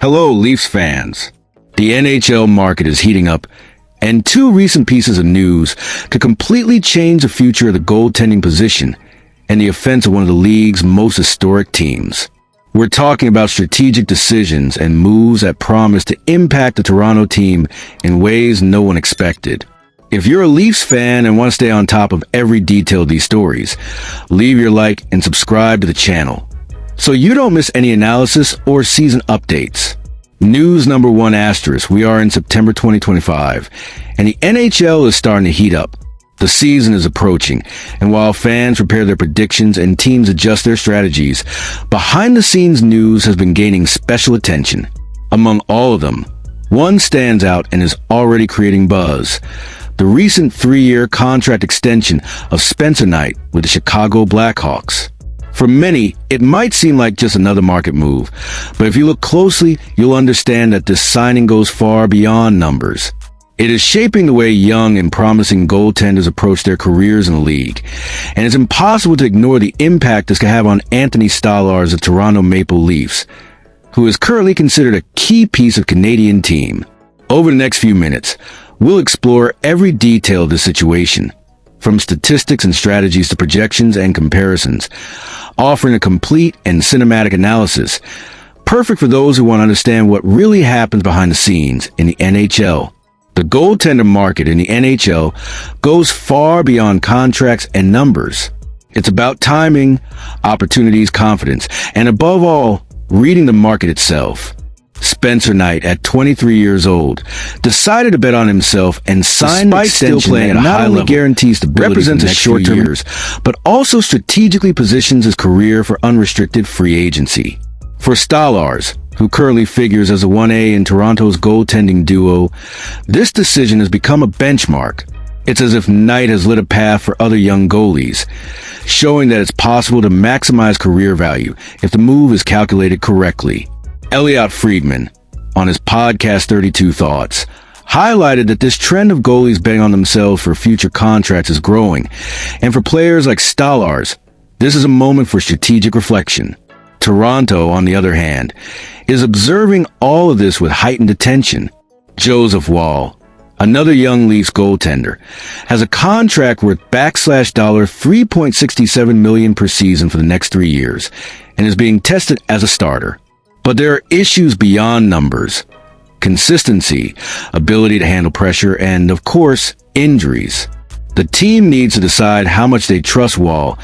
Hello, Leafs fans. The NHL market is heating up, and two recent pieces of news could completely change the future of the goaltending position and the offense of one of the league's most historic teams. We're talking about strategic decisions and moves that promise to impact the Toronto team in ways no one expected. If you're a Leafs fan and want to stay on top of every detail of these stories, leave your like and subscribe to the channel so you don't miss any analysis or season updates. News number one asterisk, we are in September 2025, and the NHL is starting to heat up. The season is approaching, and while fans prepare their predictions and teams adjust their strategies, behind-the-scenes news has been gaining special attention. Among all of them, one stands out and is already creating buzz. The recent 3-year contract extension of Spencer Knight with the Chicago Blackhawks. For many, it might seem like just another market move, but if you look closely, you'll understand that this signing goes far beyond numbers. It is shaping the way young and promising goaltenders approach their careers in the league, and it's impossible to ignore the impact this could have on Anthony Stolarz of Toronto Maple Leafs, who is currently considered a key piece of Canadian team. Over the next few minutes, we'll explore every detail of this situation, from statistics and strategies to projections and comparisons, offering a complete and cinematic analysis, perfect for those who want to understand what really happens behind the scenes in the NHL. The goaltender market in the NHL goes far beyond contracts and numbers. It's about timing, opportunities, confidence, and above all, reading the market itself. Spencer Knight, at 23 years old, decided to bet on himself and signed an extension still playing at a high level, guarantees stability represents a short-term years, but also strategically positions his career for unrestricted free agency. For Stolarz, who currently figures as a 1A in Toronto's goaltending duo, this decision has become a benchmark. It's as if Knight has lit a path for other young goalies, showing that it's possible to maximize career value if the move is calculated correctly. Elliotte Friedman, on his podcast 32 Thoughts, highlighted that this trend of goalies betting on themselves for future contracts is growing, and for players like Stolarz, this is a moment for strategic reflection. Toronto, on the other hand, is observing all of this with heightened attention. Joseph Woll, another young Leafs goaltender, has a contract worth $3.67 million per season for the next 3 years, and is being tested as a starter. But there are issues beyond numbers: consistency, ability to handle pressure, and, of course, injuries. The team needs to decide how much they trust Woll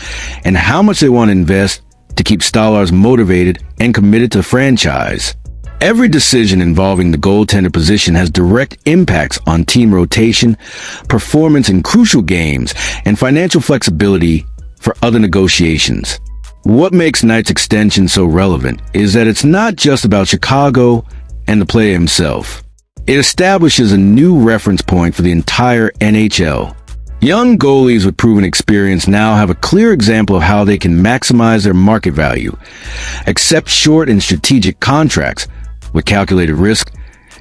and how much they want to invest to keep Stolarz motivated and committed to the franchise. Every decision involving the goaltender position has direct impacts on team rotation, performance in crucial games, and financial flexibility for other negotiations. What makes Knight's extension so relevant is that it's not just about Chicago and the player himself. It establishes a new reference point for the entire NHL. Young goalies with proven experience now have a clear example of how they can maximize their market value, accept short and strategic contracts with calculated risk,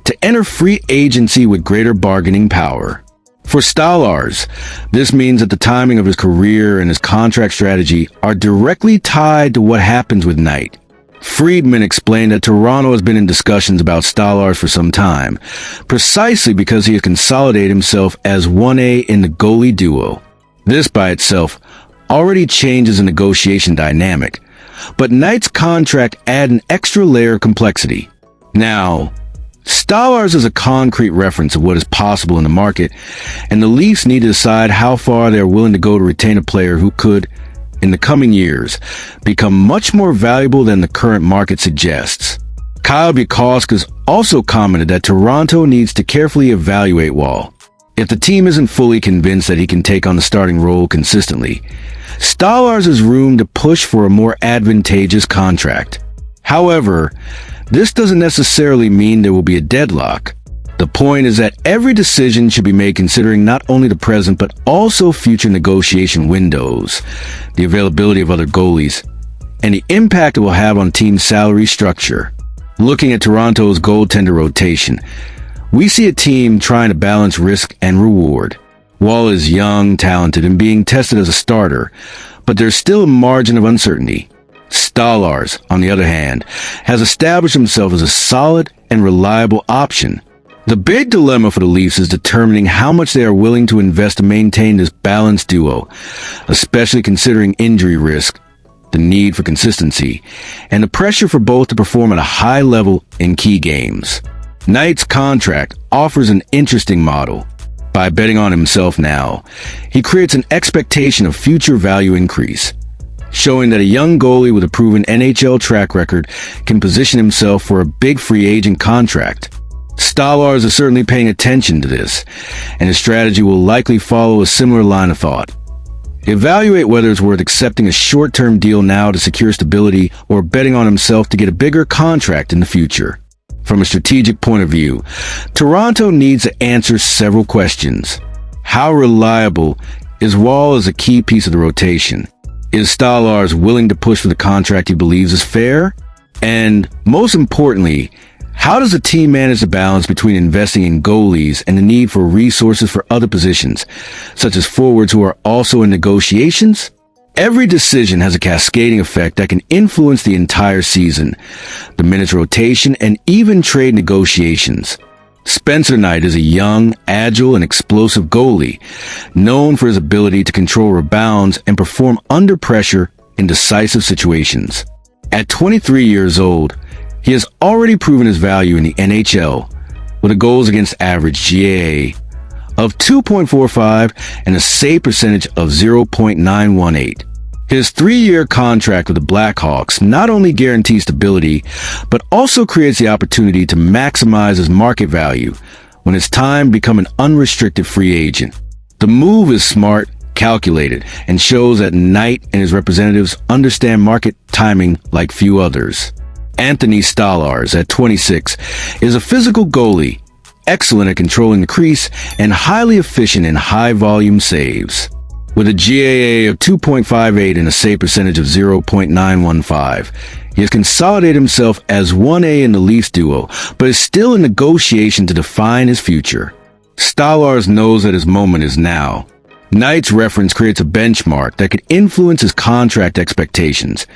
to enter free agency with greater bargaining power. For Stolarz, this means that the timing of his career and his contract strategy are directly tied to what happens with Knight. Friedman explained that Toronto has been in discussions about Stolarz for some time, precisely because he has consolidated himself as 1A in the goalie duo. This by itself already changes the negotiation dynamic, but Knight's contract adds an extra layer of complexity. Now, Stolarz is a concrete reference of what is possible in the market, and the Leafs need to decide how far they are willing to go to retain a player who could, in the coming years, become much more valuable than the current market suggests. Kyle Bukauskas also commented that Toronto needs to carefully evaluate Woll. If the team isn't fully convinced that he can take on the starting role consistently, Stolarz has room to push for a more advantageous contract. However, this doesn't necessarily mean there will be a deadlock. The point is that every decision should be made considering not only the present but also future negotiation windows, the availability of other goalies, and the impact it will have on team salary structure. Looking at Toronto's goaltender rotation, we see a team trying to balance risk and reward. Woll is young, talented, and being tested as a starter, but there's still a margin of uncertainty. Stolarz, on the other hand, has established himself as a solid and reliable option. The big dilemma for the Leafs is determining how much they are willing to invest to maintain this balanced duo, especially considering injury risk, the need for consistency, and the pressure for both to perform at a high level in key games. Knight's contract offers an interesting model. By betting on himself now, he creates an expectation of future value increase, showing that a young goalie with a proven NHL track record can position himself for a big free agent contract. Stolarz is certainly paying attention to this, and his strategy will likely follow a similar line of thought. Evaluate whether it's worth accepting a short-term deal now to secure stability or betting on himself to get a bigger contract in the future. From a strategic point of view, Toronto needs to answer several questions. How reliable is Woll as a key piece of the rotation? Is Stolarz willing to push for the contract he believes is fair? And most importantly, how does the team manage the balance between investing in goalies and the need for resources for other positions, such as forwards who are also in negotiations? Every decision has a cascading effect that can influence the entire season, the minutes rotation, and even trade negotiations. Spencer Knight is a young, agile, and explosive goalie, known for his ability to control rebounds and perform under pressure in decisive situations. At 23 years old, he has already proven his value in the NHL with a goals against average GAA of 2.45 and a save percentage of 0.918. His 3-year contract with the Blackhawks not only guarantees stability, but also creates the opportunity to maximize his market value when it's time to become an unrestricted free agent. The move is smart, calculated, and shows that Knight and his representatives understand market timing like few others. Anthony Stolarz, at 26, is a physical goalie, excellent at controlling the crease, and highly efficient in high-volume saves. With a GAA of 2.58 and a save percentage of 0.915, he has consolidated himself as 1A in the Leafs duo, but is still in negotiation to define his future. Stolarz knows that his moment is now. Knight's reference creates a benchmark that could influence his contract expectations,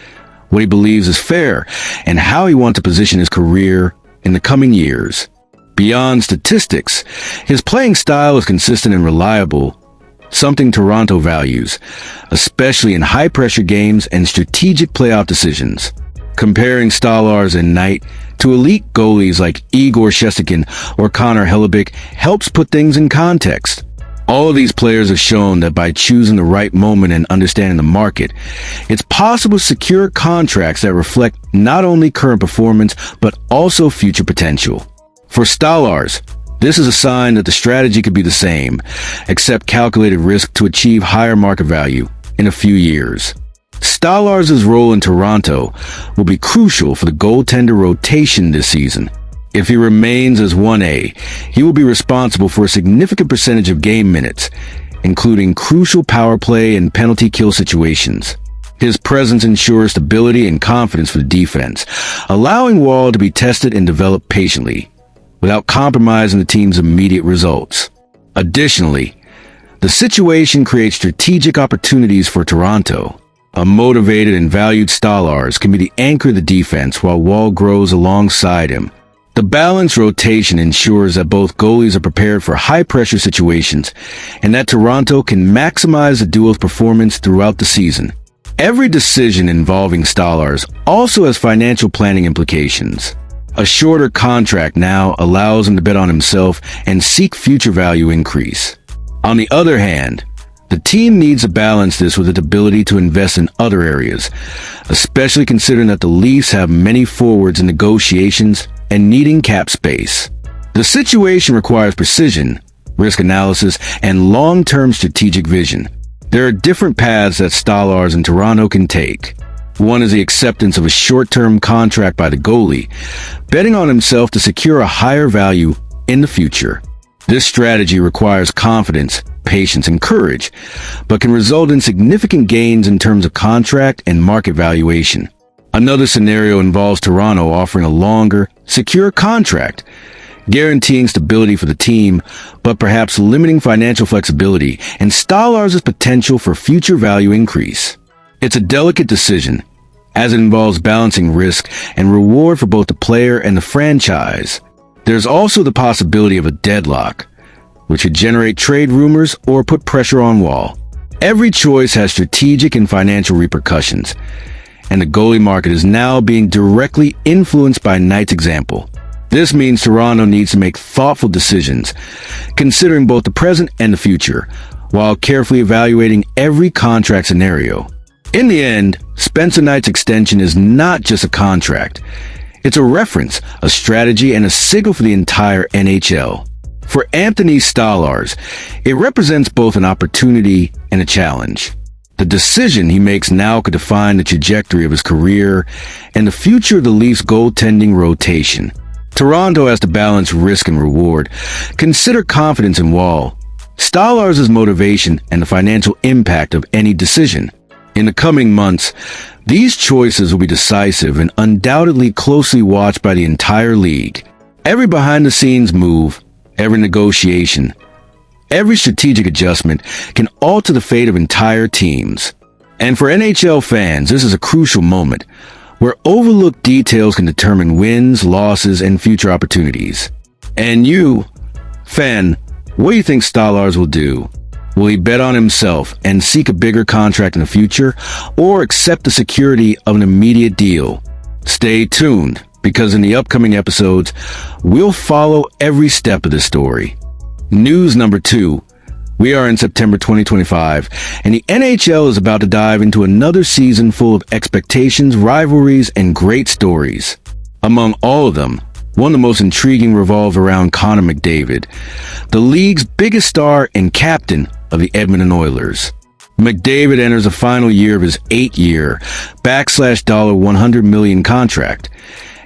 what he believes is fair, and how he wants to position his career in the coming years. Beyond statistics, his playing style is consistent and reliable, something Toronto values, especially in high-pressure games and strategic playoff decisions. Comparing Stolarz and Knight to elite goalies like Igor Shesterkin or Connor McDavid helps put things in context. All of these players have shown that by choosing the right moment and understanding the market, it's possible to secure contracts that reflect not only current performance, but also future potential. For Stolarz, this is a sign that the strategy could be the same, except calculated risk to achieve higher market value in a few years. Stolarz's role in Toronto will be crucial for the goaltender rotation this season. If he remains as 1A, he will be responsible for a significant percentage of game minutes, including crucial power play and penalty kill situations. His presence ensures stability and confidence for the defense, allowing Woll to be tested and developed patiently, without compromising the team's immediate results. Additionally, the situation creates strategic opportunities for Toronto. A motivated and valued Stolarz can be the anchor of the defense while Woll grows alongside him. The balanced rotation ensures that both goalies are prepared for high-pressure situations and that Toronto can maximize the duo's performance throughout the season. Every decision involving Stolarz also has financial planning implications. A shorter contract now allows him to bet on himself and seek future value increase. On the other hand, the team needs to balance this with its ability to invest in other areas, especially considering that the Leafs have many forwards in negotiations and needing cap space. The situation requires precision, risk analysis, and long-term strategic vision. There are different paths that Stolarz and Toronto can take. One is the acceptance of a short-term contract by the goalie, betting on himself to secure a higher value in the future. This strategy requires confidence, patience, and courage, but can result in significant gains in terms of contract and market valuation. Another scenario involves Toronto offering a longer, secure contract, guaranteeing stability for the team, but perhaps limiting financial flexibility and Stolarz's potential for future value increase. It's a delicate decision, as it involves balancing risk and reward for both the player and the franchise. There's also the possibility of a deadlock, which could generate trade rumors or put pressure on Woll. Every choice has strategic and financial repercussions, and the goalie market is now being directly influenced by Knight's example. This means Toronto needs to make thoughtful decisions, considering both the present and the future, while carefully evaluating every contract scenario. In the end, Spencer Knight's extension is not just a contract. It's a reference, a strategy, and a signal for the entire NHL. For Anthony Stolarz, it represents both an opportunity and a challenge. The decision he makes now could define the trajectory of his career and the future of the Leafs' goaltending rotation. Toronto has to balance risk and reward, consider confidence in Woll, Stolarz's motivation, and the financial impact of any decision. In the coming months, these choices will be decisive and undoubtedly closely watched by the entire league. Every behind-the-scenes move, every negotiation, every strategic adjustment can alter the fate of entire teams. And for NHL fans, this is a crucial moment where overlooked details can determine wins, losses, and future opportunities. And you, fan, what do you think Stolarz will do? Will he bet on himself and seek a bigger contract in the future, or accept the security of an immediate deal? Stay tuned, because in the upcoming episodes, we'll follow every step of this story. News number 2. We are in September 2025, and the NHL is about to dive into another season full of expectations, rivalries, and great stories. Among all of them, one of the most intriguing revolves around Connor McDavid, the league's biggest star and captain of the Edmonton Oilers. McDavid enters the final year of his 8-year $100 million contract,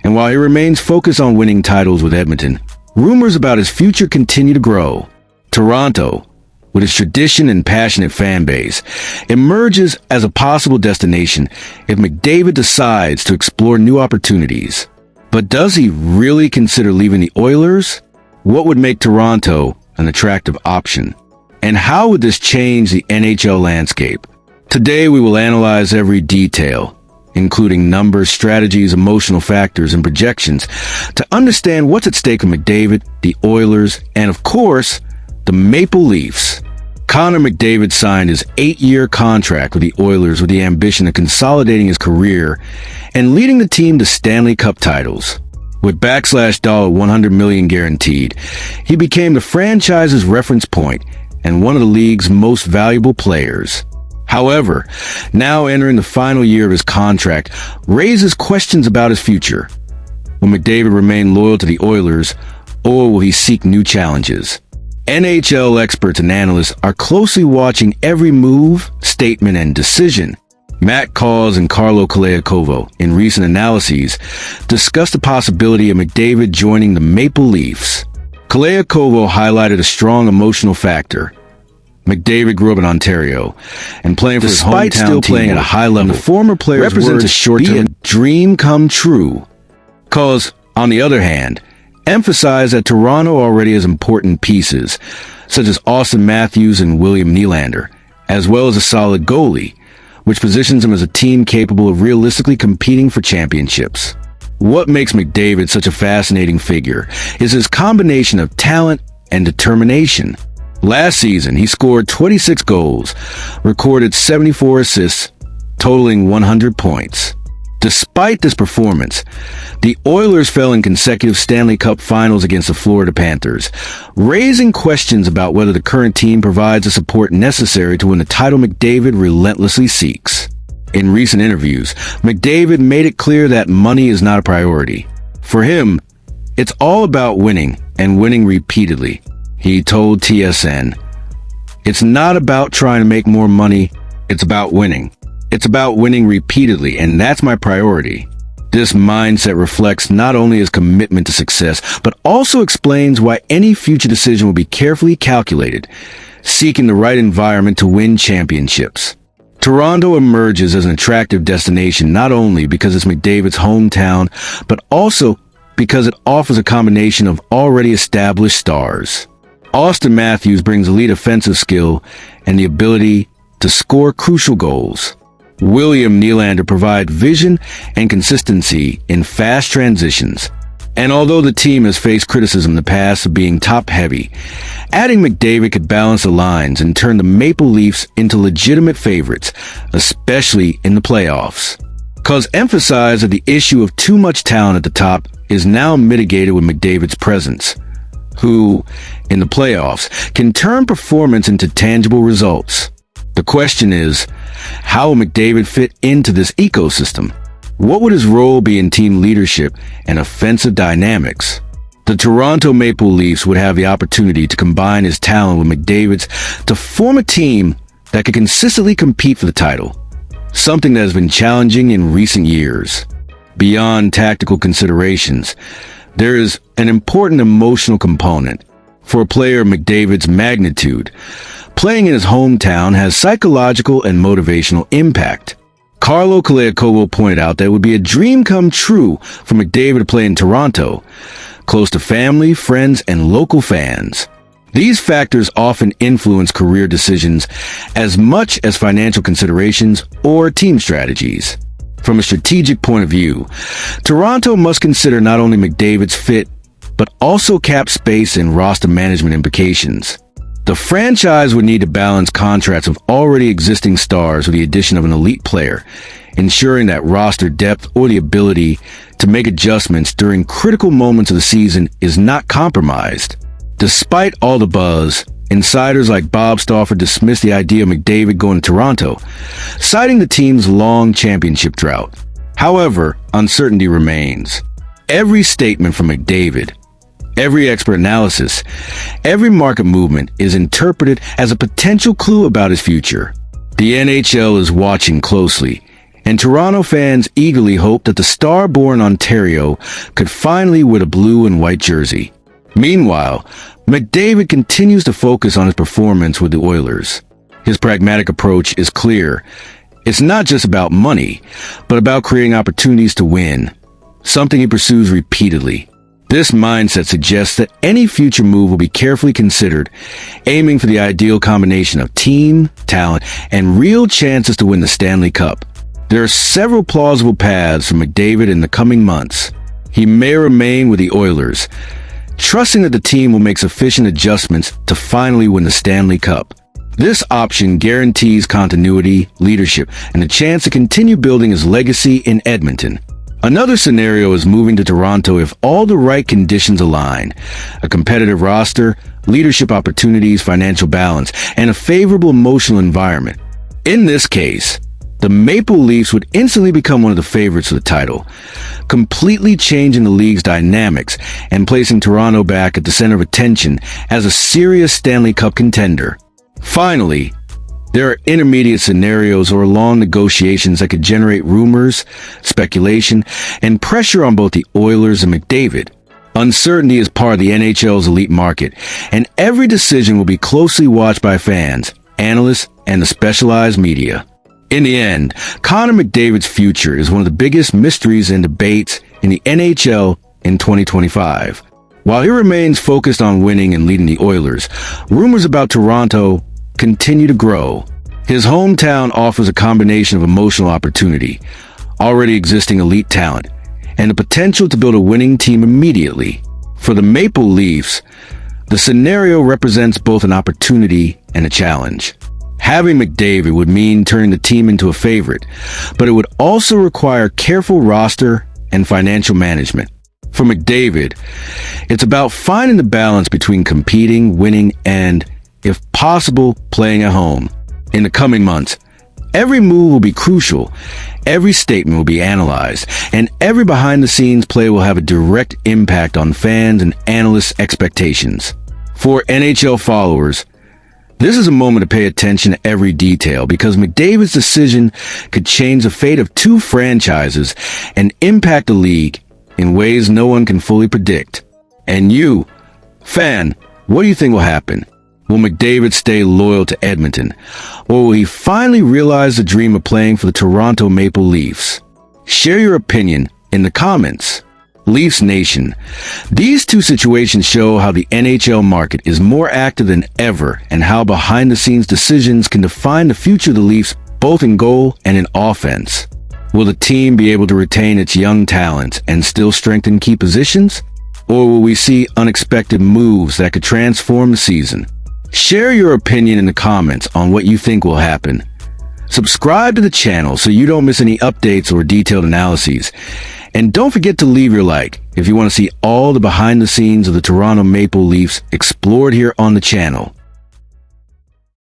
and while he remains focused on winning titles with Edmonton, rumors about his future continue to grow. Toronto, with its tradition and passionate fan base, emerges as a possible destination if McDavid decides to explore new opportunities. But does he really consider leaving the Oilers? What would make Toronto an attractive option? And how would this change the NHL landscape? Today we will analyze every detail, including numbers, strategies, emotional factors, and projections, to understand what's at stake with McDavid, the Oilers, and of course, the Maple Leafs. Connor McDavid signed his 8-year contract with the Oilers with the ambition of consolidating his career and leading the team to Stanley Cup titles. With $100 million guaranteed, he became the franchise's reference point and one of the league's most valuable players. However, now entering the final year of his contract raises questions about his future. Will McDavid remain loyal to the Oilers, or will he seek new challenges? NHL experts and analysts are closely watching every move, statement, and decision. Matt Caws and Carlo Colaiacovo, in recent analyses, discussed the possibility of McDavid joining the Maple Leafs. Colaiacovo highlighted a strong emotional factor. McDavid grew up in Ontario and playing for his hometown still playing at a high level. The former player represents a short-term dream come true. Caws, on the other hand, emphasized that Toronto already has important pieces, such as Austin Matthews and William Nylander, as well as a solid goalie, which positions him as a team capable of realistically competing for championships. What makes McDavid such a fascinating figure is his combination of talent and determination. Last season, he scored 26 goals, recorded 74 assists, totaling 100 points. Despite this performance, the Oilers fell in consecutive Stanley Cup finals against the Florida Panthers, raising questions about whether the current team provides the support necessary to win the title McDavid relentlessly seeks. In recent interviews, McDavid made it clear that money is not a priority. For him, it's all about winning, and winning repeatedly. He told TSN, "It's not about trying to make more money, it's about winning. It's about winning repeatedly, and that's my priority." This mindset reflects not only his commitment to success, but also explains why any future decision will be carefully calculated, seeking the right environment to win championships. Toronto emerges as an attractive destination not only because it's McDavid's hometown, but also because it offers a combination of already established stars. Austin Matthews brings elite offensive skill and the ability to score crucial goals. William Nylander provide vision and consistency in fast transitions. And although the team has faced criticism in the past of being top-heavy, adding McDavid could balance the lines and turn the Maple Leafs into legitimate favorites, especially in the playoffs. Cause emphasize that the issue of too much talent at the top is now mitigated with McDavid's presence, who, in the playoffs, can turn performance into tangible results. The question is, how will McDavid fit into this ecosystem? What would his role be in team leadership and offensive dynamics? The Toronto Maple Leafs would have the opportunity to combine his talent with McDavid's to form a team that could consistently compete for the title, something that has been challenging in recent years. Beyond tactical considerations, there is an important emotional component. For a player of McDavid's magnitude, playing in his hometown has psychological and motivational impact. Carlo Kaleakovo pointed out that it would be a dream come true for McDavid to play in Toronto, close to family, friends, and local fans. These factors often influence career decisions as much as financial considerations or team strategies. From a strategic point of view, Toronto must consider not only McDavid's fit, but also cap space and roster management implications. The franchise would need to balance contracts of already existing stars with the addition of an elite player, ensuring that roster depth or the ability to make adjustments during critical moments of the season is not compromised. Despite all the buzz, insiders like Bob Stauffer dismissed the idea of McDavid going to Toronto, citing the team's long championship drought. However, uncertainty remains. Every statement from McDavid, every expert analysis, every market movement is interpreted as a potential clue about his future. The NHL is watching closely, and Toronto fans eagerly hope that the star-born Ontario could finally wear a blue and white jersey. Meanwhile, McDavid continues to focus on his performance with the Oilers. His pragmatic approach is clear. It's not just about money, but about creating opportunities to win, something he pursues repeatedly. This mindset suggests that any future move will be carefully considered, aiming for the ideal combination of team, talent, and real chances to win the Stanley Cup. There are several plausible paths for McDavid in the coming months. He may remain with the Oilers, trusting that the team will make sufficient adjustments to finally win the Stanley Cup. This option guarantees continuity, leadership, and a chance to continue building his legacy in Edmonton. Another scenario is moving to Toronto if all the right conditions align: a competitive roster, leadership opportunities, financial balance, and a favorable emotional environment. In this case, the Maple Leafs would instantly become one of the favorites for the title, completely changing the league's dynamics and placing Toronto back at the center of attention as a serious Stanley Cup contender. Finally, there are intermediate scenarios or long negotiations that could generate rumors, speculation, and pressure on both the Oilers and McDavid. Uncertainty is part of the NHL's elite market, and every decision will be closely watched by fans, analysts, and the specialized media. In the end, Connor McDavid's future is one of the biggest mysteries and debates in the NHL in 2025. While he remains focused on winning and leading the Oilers, rumors about Toronto continue to grow. His hometown offers a combination of emotional opportunity, already existing elite talent, and the potential to build a winning team immediately. For the Maple Leafs, the scenario represents both an opportunity and a challenge. Having McDavid would mean turning the team into a favorite, but it would also require careful roster and financial management. For McDavid, it's about finding the balance between competing, winning, and, if possible, playing at home. In the coming months, every move will be crucial, every statement will be analyzed, and every behind-the-scenes play will have a direct impact on fans and analysts' expectations. For NHL followers, this is a moment to pay attention to every detail, because McDavid's decision could change the fate of two franchises and impact the league in ways no one can fully predict. And you, fan, what do you think will happen? Will McDavid stay loyal to Edmonton, or will he finally realize the dream of playing for the Toronto Maple Leafs? Share your opinion in the comments. Leafs Nation, these two situations show how the NHL market is more active than ever and how behind-the-scenes decisions can define the future of the Leafs both in goal and in offense? Will the team be able to retain its young talent and still strengthen key positions? Or will we see unexpected moves that could transform the season? Share your opinion in the comments on what you think will happen. Subscribe to the channel so you don't miss any updates or detailed analyses. And don't forget to leave your like if you want to see all the behind the scenes of the Toronto Maple Leafs explored here on the channel.